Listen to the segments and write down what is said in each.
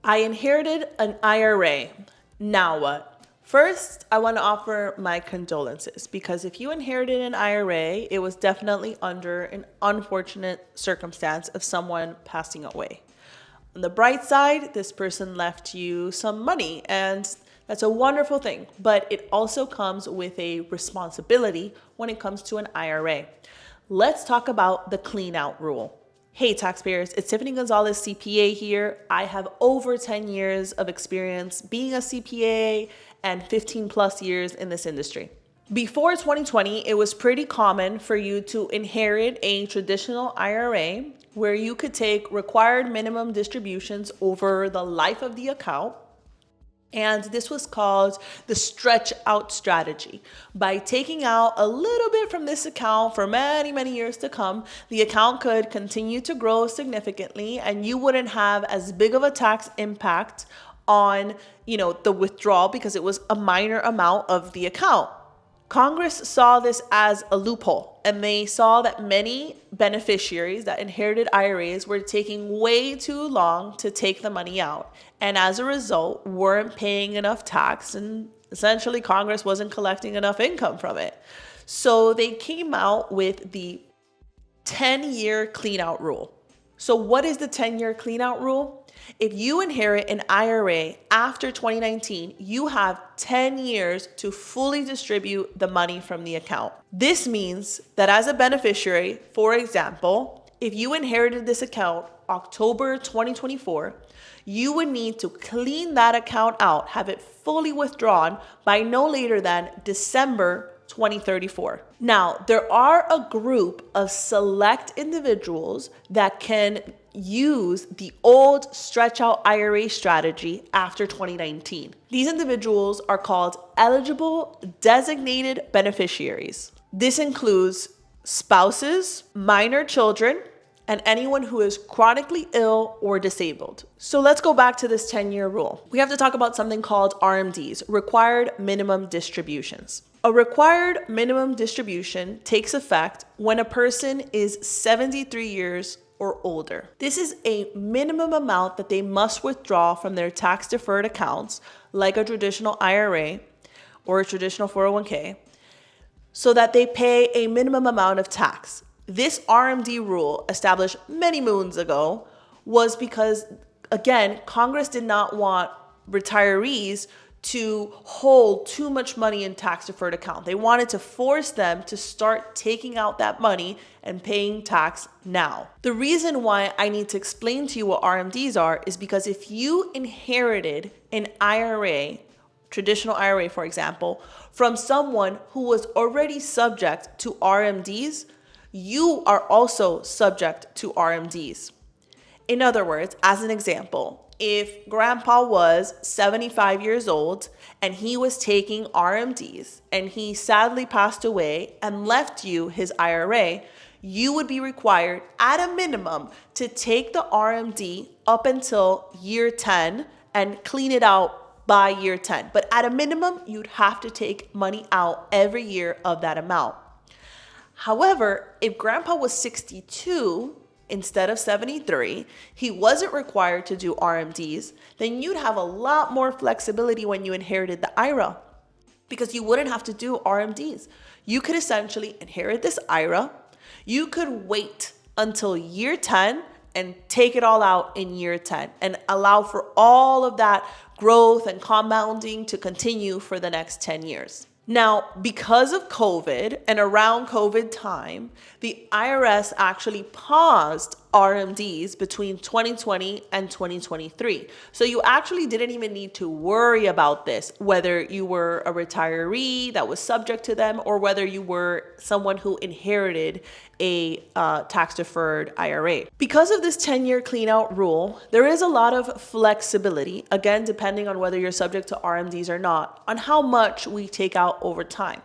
I inherited an IRA. Now what? First, I want to offer my condolences because if you inherited an IRA, it was definitely under an unfortunate circumstance of someone passing away. On the bright side, this person left you some money, and that's a wonderful thing, but it also comes with a responsibility when it comes to an IRA. Let's talk about the clean out rule. Hey taxpayers, it's Tiffany Gonzalez, CPA here. I have over 10 years of experience being a CPA and 15 plus years in this industry. Before 2020, it was pretty common for you to inherit a traditional IRA where you could take required minimum distributions over the life of the account. And this was called the stretch out strategy. By taking out a little bit from this account for many, many years to come, the account could continue to grow significantly and you wouldn't have as big of a tax impact on, the withdrawal because it was a minor amount of the account. Congress saw this as a loophole, and they saw that many beneficiaries that inherited IRAs were taking way too long to take the money out, and as a result, weren't paying enough tax, and essentially Congress wasn't collecting enough income from it. So they came out with the 10-year clean-out rule. So what is the 10-year clean-out rule? If you inherit an IRA after 2019, you have 10 years to fully distribute the money from the account. This means that as a beneficiary, for example, if you inherited this account October 2024, you would need to clean that account out, have it fully withdrawn by no later than December 2034. Now, there are a group of select individuals that can use the old stretch out IRA strategy after 2019. These individuals are called eligible designated beneficiaries. This includes spouses, minor children, and anyone who is chronically ill or disabled. So let's go back to this 10-year rule. We have to talk about something called RMDs, required minimum distributions. A required minimum distribution takes effect when a person is 73 years or older. This is a minimum amount that they must withdraw from their tax-deferred accounts, like a traditional IRA or a traditional 401k, so that they pay a minimum amount of tax. This RMD rule, established many moons ago, was because, again, Congress did not want retirees to hold too much money in tax-deferred account. They wanted to force them to start taking out that money and paying tax now. The reason why I need to explain to you what RMDs are is because if you inherited an IRA, traditional IRA, for example, from someone who was already subject to RMDs, you are also subject to RMDs. In other words, as an example, if grandpa was 75 years old and he was taking RMDs and he sadly passed away and left you his IRA, you would be required at a minimum to take the RMD up until year 10 and clean it out by year 10. But at a minimum, you'd have to take money out every year of that amount. However, if grandpa was 62, instead of 73, he wasn't required to do RMDs, then you'd have a lot more flexibility when you inherited the IRA because you wouldn't have to do RMDs. You could essentially inherit this IRA. You could wait until year 10 and take it all out in year 10 and allow for all of that growth and compounding to continue for the next 10 years. Now, because of COVID and around COVID time, the IRS actually paused RMDs between 2020 and 2023. So you actually didn't even need to worry about this, whether you were a retiree that was subject to them or whether you were someone who inherited a tax-deferred IRA. Because of this 10-year clean-out rule, there is a lot of flexibility, again, depending on whether you're subject to RMDs or not, on how much we take out over time.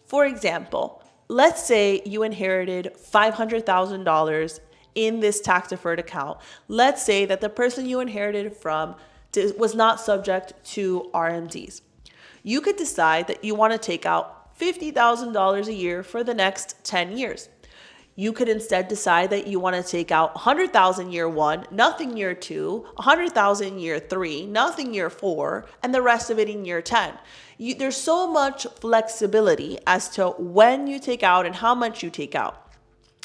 For example, let's say you inherited $500,000 in this tax-deferred account. Let's say that the person you inherited from was not subject to RMDs. You could decide that you want to take out $50,000 a year for the next 10 years. You could instead decide that you want to take out 100,000 year 1, nothing year 2, 100,000 year 3, nothing year 4, and the rest of it in year 10. There's so much flexibility as to when you take out and how much you take out.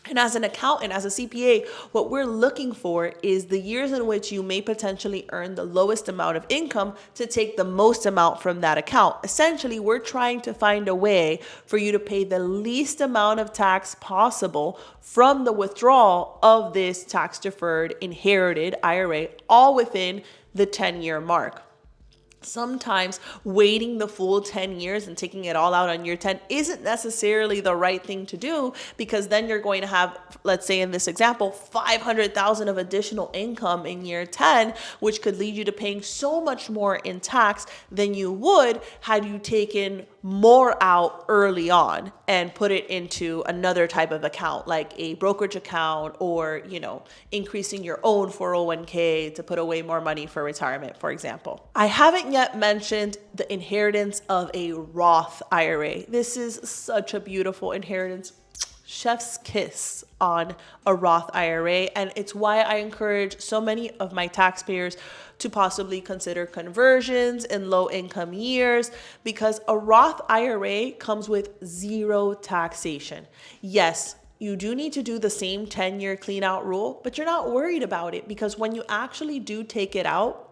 And as an accountant, as a CPA, what we're looking for is the years in which you may potentially earn the lowest amount of income to take the most amount from that account. Essentially, we're trying to find a way for you to pay the least amount of tax possible from the withdrawal of this tax-deferred inherited IRA, all within the 10-year mark. Sometimes waiting the full 10 years and taking it all out on year 10 isn't necessarily the right thing to do, because then you're going to have, let's say in this example, 500,000 of additional income in year 10, which could lead you to paying so much more in tax than you would had you taken more out early on and put it into another type of account, like a brokerage account, or, increasing your own 401k to put away more money for retirement, for example. I haven't yet mentioned the inheritance of a Roth IRA. This is such a beautiful inheritance. Chef's kiss on a Roth IRA. And it's why I encourage so many of my taxpayers to possibly consider conversions in low income years, because a Roth IRA comes with zero taxation. Yes, you do need to do the same 10-year clean out rule, but you're not worried about it, because when you actually do take it out,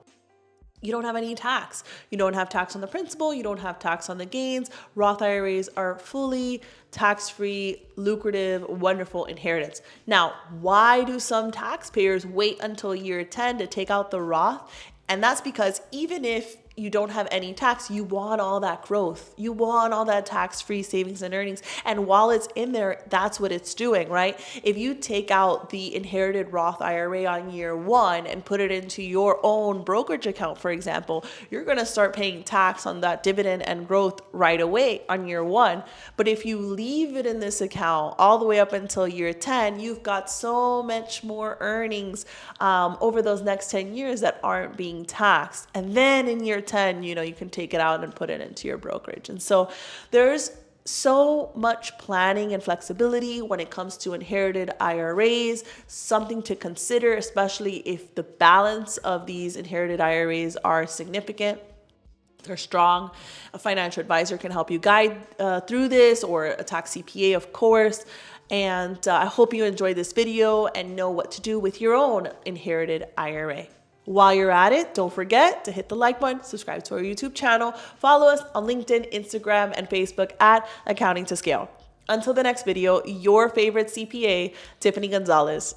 you don't have any tax. You don't have tax on the principal. You don't have tax on the gains. Roth IRAs are fully tax-free, lucrative, wonderful inheritance. Now, why do some taxpayers wait until year 10 to take out the Roth? And that's because even if you don't have any tax, you want all that growth. You want all that tax-free savings and earnings. And while it's in there, that's what it's doing, right? If you take out the inherited Roth IRA on year 1 and put it into your own brokerage account, for example, you're going to start paying tax on that dividend and growth right away on year 1. But if you leave it in this account all the way up until year 10, you've got so much more earnings over those next 10 years that aren't being taxed. And then in year 10, you can take it out and put it into your brokerage. And so there's so much planning and flexibility when it comes to inherited IRAs, something to consider, especially if the balance of these inherited IRAs are significant. They're strong. A financial advisor can help you guide through this, or a tax CPA, of course. And I hope you enjoyed this video and know what to do with your own inherited IRA. While you're at it, don't forget to hit the like button, subscribe to our YouTube channel, follow us on LinkedIn, Instagram, and Facebook at Accounting to Scale. Until the next video, your favorite CPA, Tiffany Gonzalez.